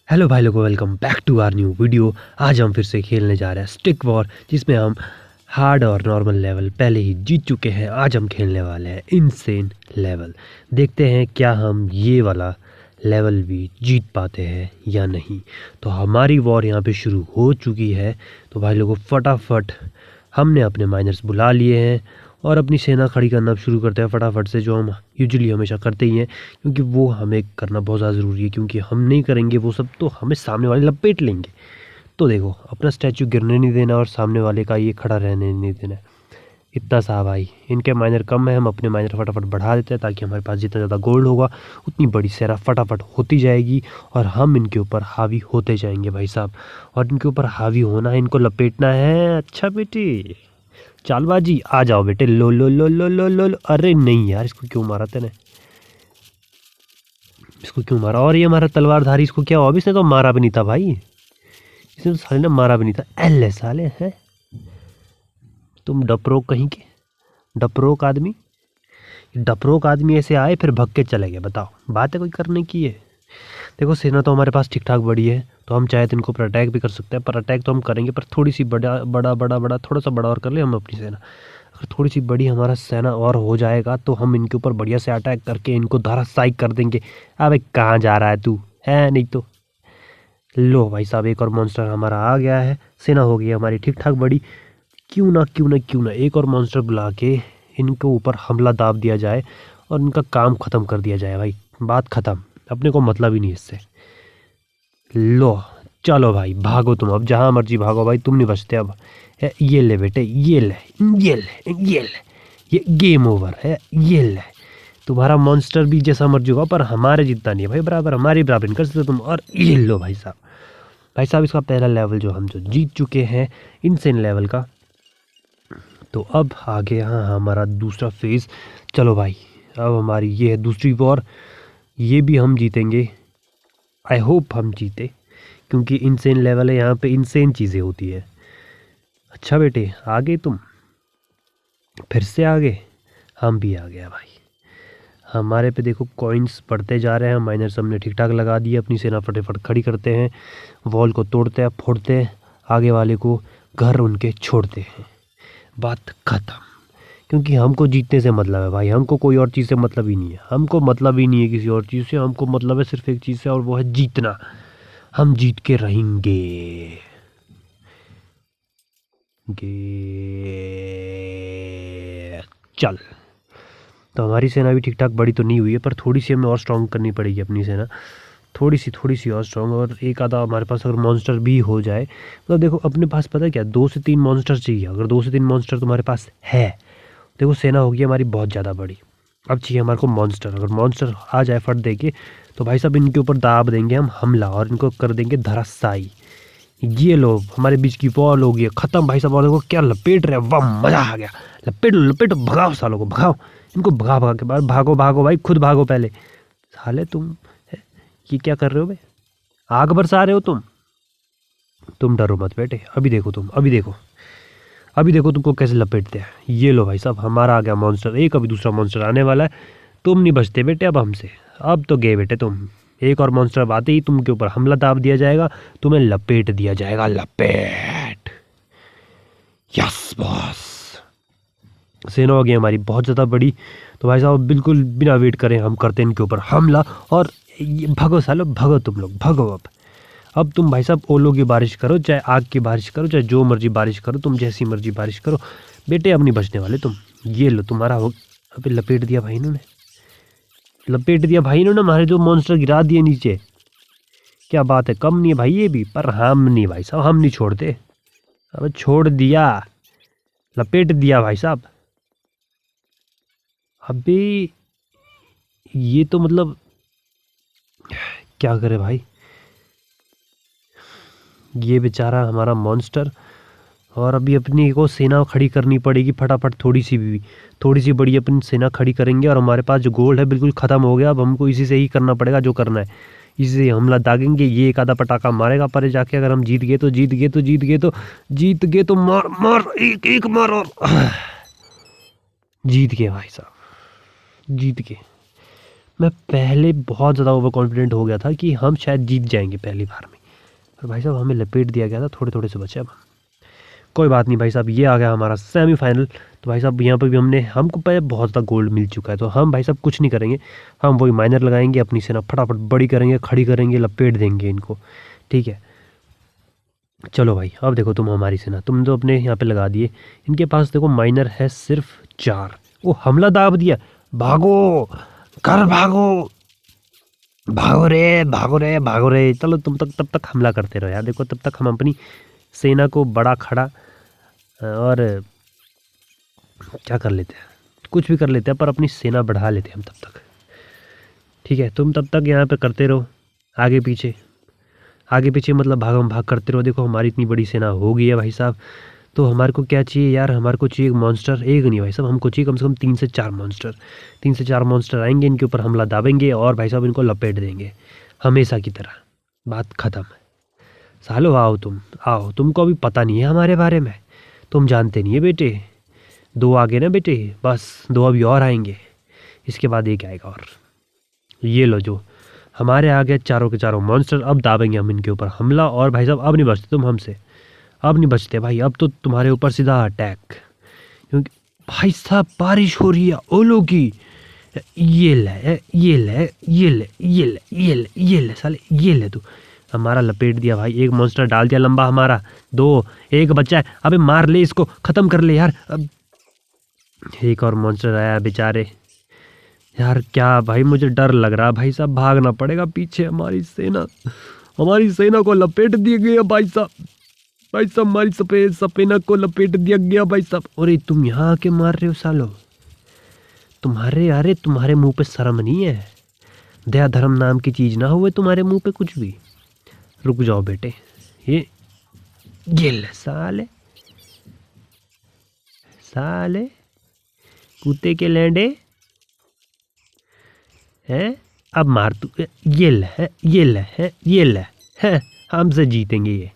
Hello भाई लोगों, welcome back to our new video. आज हम फिर से खेलने जा रहे हैं स्टिक वॉर, जिसमें हम हार्ड और नॉर्मल लेवल पहले ही जीत चुके हैं। आज हम खेलने वाले हैं इनसेन लेवल। देखते हैं क्या हम ये वाला लेवल भी जीत पाते हैं या नहीं। तो हमारी वॉर यहाँ पे शुरू हो चुकी है। तो भाई लोगों फटाफट हमने अपने माइनर्स बुला लिए हैं और अपनी सेना खड़ी करना शुरू करते हैं फटाफट से, जो हम यूजुअली हमेशा करते ही हैं, क्योंकि वो हमें करना बहुत ज़्यादा ज़रूरी है। क्योंकि हम नहीं करेंगे वो सब तो हमें सामने वाले लपेट लेंगे। तो देखो, अपना स्टैचू गिरने नहीं देना और सामने वाले का ये खड़ा रहने नहीं देना। इतना सा भाई, इनके माइनर कम है, हम अपने माइनर फटाफट बढ़ा देते हैं ताकि हमारे पास जितना ज़्यादा गोल्ड होगा उतनी बड़ी सेना फटाफट होती जाएगी और हम इनके ऊपर हावी होते जाएंगे भाई साहब। और इनके ऊपर हावी होना है, इनको लपेटना है। अच्छा बेटी, चालबाजी, आ जाओ बेटे। लो लो लो लो लो लो लो। अरे नहीं यार, इसको क्यों मारा तेने? इसको क्यों मारा? और ये हमारा तलवारधारी, इसको क्या हुआ? इसने तो मारा भी नहीं था भाई, इसने तो साले ने मारा भी नहीं था। एले साले हैं तुम, डपरोक कहीं के, डपरोक आदमी। डपरोक आदमी ऐसे आए फिर भग के चले गए। बताओ, बात है कोई करने की है? देखो, सेना तो हमारे पास ठीक ठाक बड़ी है, तो हम चाहे तो इनको पर अटैक भी कर सकते हैं। पर अटैक तो हम करेंगे, पर थोड़ी सी बड़ा बड़ा बड़ा बड़ा थोड़ा सा बड़ा और कर ले हम अपनी सेना। अगर थोड़ी सी बड़ी हमारा सेना और हो जाएगा तो हम इनके ऊपर बढ़िया से अटैक करके इनको धराशायी कर देंगे। अबे कहाँ जा रहा है तू? है नहीं तो लो भाई साहब, एक और मॉन्स्टर हमारा आ गया है। सेना हो गई हमारी ठीक ठाक बड़ी। क्यों ना एक और मॉन्स्टर बुला के इनके ऊपर हमला दाब दिया जाए और इनका काम ख़त्म कर दिया जाए भाई। बात ख़त्म, अपने को मतलब ही नहीं इससे। लो चलो भाई, भागो तुम, अब जहाँ मर्जी भागो भाई, तुम नहीं बचते अब। ये ले बेटे, ये ले, ये ले, ये ले, ये गेम ओवर है। ये ले, तुम्हारा मॉन्स्टर भी जैसा मर्जी होगा पर हमारे जितना नहीं है भाई, बराबर हमारी बराबर नहीं कर सकते तुम। और ये लो भाई साहब, भाई साहब इसका पहला लेवल जो हम जीत चुके हैं इनसेन लेवल का। तो अब आगे यहाँ हमारा दूसरा फेज़। चलो भाई, अब हमारी ये है दूसरी वॉर, ये भी हम जीतेंगे। आई होप हम जीते, क्योंकि इनसेन लेवल है, यहाँ पे इनसेन चीज़ें होती है। अच्छा बेटे, आगे तुम, फिर से आगे, हम भी आ गया भाई। हमारे पे देखो कॉइन्स बढ़ते जा रहे हैं, माइनर्स हमने ठीक ठाक लगा दिए, अपनी सेना फटाफट खड़ी करते हैं, वॉल को तोड़ते हैं, फोड़ते हैं, आगे वाले को घर उनके छोड़ते हैं। बात ख़त्म। क्योंकि हमको जीतने से मतलब है भाई, हमको कोई और चीज़ से मतलब ही नहीं है। हमको मतलब ही नहीं है किसी और चीज़ से, हमको मतलब है सिर्फ एक चीज़ से, और वो है जीतना। हम जीत के रहेंगे चल। तो हमारी सेना भी ठीक ठाक बड़ी तो नहीं हुई है, पर थोड़ी सी हमें और स्ट्रॉन्ग करनी पड़ेगी अपनी सेना, थोड़ी सी और स्ट्रॉन्ग। और एक आधा हमारे पास अगर मॉन्स्टर भी हो जाए, मतलब देखो अपने पास पता है क्या, 2 से 3 मॉन्स्टर चाहिए। अगर 2 से 3 मॉन्स्टर तुम्हारे पास है, देखो सेना होगी हमारी बहुत ज़्यादा बड़ी। अब चाहिए हमारे को मॉन्स्टर। अगर मॉन्स्टर आ जाए फट दे के, तो भाई साहब इनके ऊपर दाब देंगे हम हमला और इनको कर देंगे धराशायी। ये लो, हमारे बीच की वॉल हो गई ख़त्म भाई साहब। और देखो क्या लपेट रहे हैं, वाह मज़ा आ गया। लपेटो लपेटो, भगाओ सालों को, भगाओ इनको, भगा भगा के बाद भागो भागो भाई, खुद भागो पहले। साले तुम, ये क्या कर रहे हो बे? आग बरसा रहे हो तुम डरो मत बेटे। अभी देखो तुम, अभी देखो, अभी देखो तुमको कैसे लपेटते हैं। ये लो भाई साहब, हमारा आ गया मॉन्स्टर एक, अभी दूसरा मॉन्स्टर आने वाला है। तुम नहीं बचते बेटे अब हमसे, अब तो गए बेटे तुम। एक और मॉन्स्टर आते ही तुम के ऊपर हमला दाब दिया जाएगा, तुम्हें लपेट दिया जाएगा, लपेट। यस बॉस, सेना हो गई हमारी बहुत ज़्यादा बड़ी। तो भाई साहब बिल्कुल बिना वेट करें हम करते हैं इनके ऊपर हमला। और भगो सालो, भगो तुम लोग, भगो अब तुम भाई साहब ओलों की बारिश करो, चाहे आग की बारिश करो, चाहे जो मर्जी बारिश करो, तुम जैसी मर्जी बारिश करो बेटे, अब नहीं बचने वाले तुम। ये लो तुम्हारा हो। अबे लपेट दिया भाई इन्होंने, लपेट दिया भाई इन्होंने, हमारे जो मॉन्स्टर गिरा दिए नीचे। क्या बात है, कम नहीं है भाई ये भी, पर हम नहीं भाई साहब, हम नहीं छोड़ते। अब छोड़ दिया, लपेट दिया भाई साहब। अबे ये तो मतलब क्या करे भाई, ये बेचारा हमारा मॉन्स्टर। और अभी अपनी को सेना खड़ी करनी पड़ेगी फटाफट, थोड़ी सी भी, थोड़ी सी बड़ी अपनी सेना खड़ी करेंगे। और हमारे पास जो गोल्ड है बिल्कुल ख़त्म हो गया, अब हमको इसी से ही करना पड़ेगा जो करना है। इसी से हमला दागेंगे, ये एक आधा पटाखा मारेगा पर जाके। अगर हम जीत गए तो जीत गए, तो जीत गए तो जीत गए, तो मार मार, एक एक मार और जीत गए भाई साहब, जीत गए। मैं पहले बहुत ज़्यादा ओवर कॉन्फिडेंट हो गया था कि हम शायद जीत जाएंगे पहली बार में, पर भाई साहब हमें लपेट दिया गया था, थोड़े थोड़े से बचे अब। कोई बात नहीं भाई साहब, ये आ गया हमारा सेमीफाइनल। तो भाई साहब यहाँ पर भी हमको पहले बहुत ज़्यादा गोल्ड मिल चुका है, तो हम भाई साहब कुछ नहीं करेंगे, हम वही माइनर लगाएंगे, अपनी सेना फटाफट बड़ी करेंगे, खड़ी करेंगे, लपेट देंगे इनको, ठीक है। चलो भाई अब देखो तुम हमारी सेना, तुम तो अपने यहाँ पे लगा दिए, इनके पास देखो माइनर है सिर्फ 4। वो हमला दाब दिया, भागो घर भागो, भागो रे भागो रे भागो रे। चलो तुम तब तक हमला करते रहो यार, देखो तब तक हम अपनी सेना को बड़ा खड़ा और क्या कर लेते हैं, कुछ भी कर लेते हैं, पर अपनी सेना बढ़ा लेते हैं हम तब तक, ठीक है। तुम तब तक यहाँ पे करते रहो आगे पीछे, आगे पीछे मतलब भागम भाग करते रहो। देखो हमारी इतनी बड़ी सेना हो गई है भाई साहब, तो हमारे को क्या चाहिए यार, हमारे को चाहिए एक मॉन्स्टर, एक नहीं भाई साहब, हमको चाहिए कम से कम 3 से 4 मॉन्स्टर। 3 से 4 मॉन्स्टर आएंगे, इनके ऊपर हमला दाबेंगे और भाई साहब इनको लपेट देंगे हमेशा की तरह, बात ख़त्म। सालो आओ तुम, आओ, तुमको अभी पता नहीं है हमारे बारे में, तुम जानते नहीं है बेटे। 2 आगे ना बेटे, बस 2 अभी और आएंगे, इसके बाद एक आएगा और ये लो जो हमारे आगे चारों के चारों मॉन्स्टर, अब दाबेंगे हम इनके ऊपर हमला। और भाई साहब अब नहीं बचते तुम हमसे, अब नहीं बचते भाई, अब तो तुम्हारे ऊपर सीधा अटैक, क्योंकि भाई साहब बारिश हो रही है ओलों की। ये ले ये ले ये ले ये ले ये ले ये ले साले, ये ले तू, हमारा लपेट दिया भाई, एक मॉन्स्टर डाल दिया लंबा हमारा, 2, एक बच्चा है, अबे मार ले इसको, ख़त्म कर ले यार। अब एक और मॉन्स्टर आया बेचारे यार, क्या भाई मुझे डर लग रहा भाई साहब, भागना पड़ेगा पीछे, हमारी सेना को लपेट दिया गया भाई साहब, भाई साहब हमारी सपेना को लपेट दिया गया भाई साहब। अरे तुम यहाँ आके मार रहे हो सालो, तुम्हारे मुंह पे शर्म नहीं है, दया धर्म नाम की चीज़ ना हुए तुम्हारे मुंह पे कुछ भी। रुक जाओ बेटे, ये ले साले साले कुत्ते के लैंडे हैं, अब मार तू, ये ले ये ले ये ले है, हमसे जीतेंगे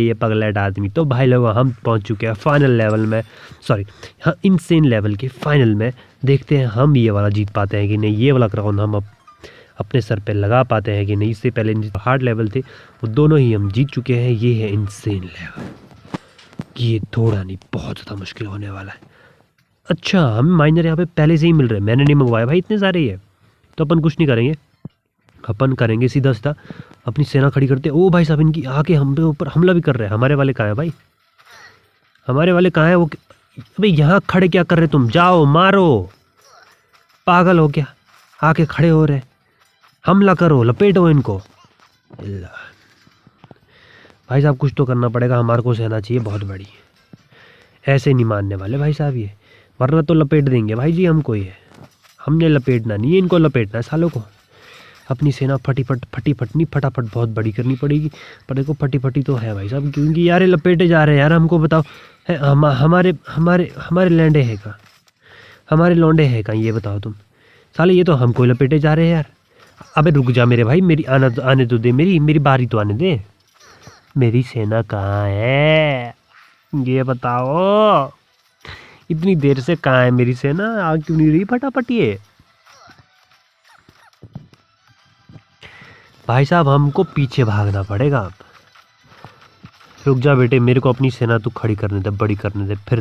ये पगलेट आदमी। तो भाई लोगों हम पहुंच चुके हैं फाइनल लेवल में, सॉरी हाँ इनसेन लेवल के फाइनल में। देखते हैं हम ये वाला जीत पाते हैं कि नहीं, ये वाला क्राउन हम अपने सर पे लगा पाते हैं कि नहीं। इससे पहले हार्ड लेवल थे वो दोनों ही हम जीत चुके हैं, ये है इनसेन लेवल, ये थोड़ा नहीं बहुत ज़्यादा मुश्किल होने वाला है। अच्छा हमें माइनर यहाँ पे पहले से ही मिल रहे हैं, मैंने नहीं मंगवाया भाई इतने सारे, ये तो अपन कुछ नहीं करेंगे, अपन करेंगे सीधा सीधा अपनी सेना खड़ी करते। ओ भाई साहब इनकी आके हम पे ऊपर हमला भी कर रहे हैं, हमारे वाले कहाँ है भाई, हमारे वाले कहाँ है वो, अबे यहाँ खड़े क्या कर रहे तुम, जाओ मारो, पागल हो क्या, आके खड़े हो रहे, हमला करो, लपेटो इनको। भाई साहब कुछ तो करना पड़ेगा, हमारे को सेना चाहिए बहुत बड़ी, ऐसे नहीं मानने वाले भाई साहब ये, वरना तो लपेट देंगे भाई जी हमको, ये हमने लपेटना नहीं है, इनको लपेटना है सालों को। अपनी सेना फटाफट बहुत बड़ी करनी पड़ेगी, पर देखो फटी तो है भाई साहब, क्योंकि यार लपेटे जा रहे हैं यार, हमको बताओ है हमारे लैंडे है का, हमारे लौंडे है का, ये बताओ तुम साले, ये तो हमको लपेटे जा रहे हैं यार। अबे रुक जा मेरे भाई, मेरी आने तो दे, मेरी बारी तो आने दे, मेरी सेना कहाँ है ये बताओ, इतनी देर से कहाँ है मेरी सेना, आ क्यों नहीं रही फटाफट ये। भाई साहब हमको पीछे भागना पड़ेगा अब, रुक जा बेटे, मेरे को अपनी सेना तू खड़ी करने दे, बड़ी करने दे, फिर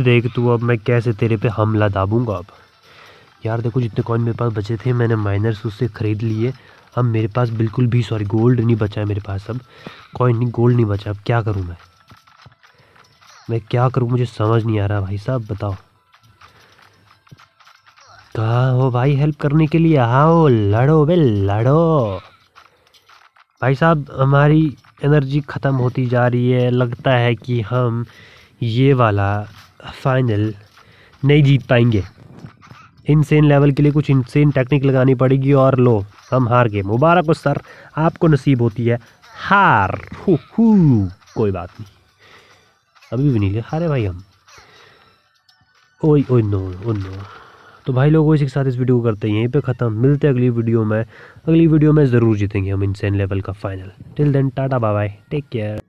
देख तू अब मैं कैसे तेरे पे हमला दाबूंगा अब। यार देखो जितने कॉइन मेरे पास बचे थे मैंने माइनर्स उससे ख़रीद लिए, अब मेरे पास बिल्कुल भी सॉरी गोल्ड नहीं बचा है मेरे पास, अब कॉइन नहीं गोल्ड नहीं बचा, अब क्या करूँ मैं क्या करूँ, मुझे समझ नहीं आ रहा भाई साहब, बताओ कहाँ हो भाई, हेल्प करने के लिए आओ, लड़ो बे लड़ो। भाई साहब हमारी एनर्जी ख़त्म होती जा रही है, लगता है कि हम ये वाला फाइनल नहीं जीत पाएंगे, इनसेन लेवल के लिए कुछ इनसेन टेक्निक लगानी पड़ेगी, और लो हम हार गए। मुबारक हो सर, आपको नसीब होती है हार, कोई बात नहीं, अभी भी नहीं हारे भाई हम, ओए ओए नो ओ नो। तो भाई लोगों इसी के साथ इस वीडियो को करते हैं यहीं पे ख़त्म, मिलते हैं अगली वीडियो में ज़रूर जीतेंगे हम इनसेन लेवल का final. Till then tata bye bye, take care.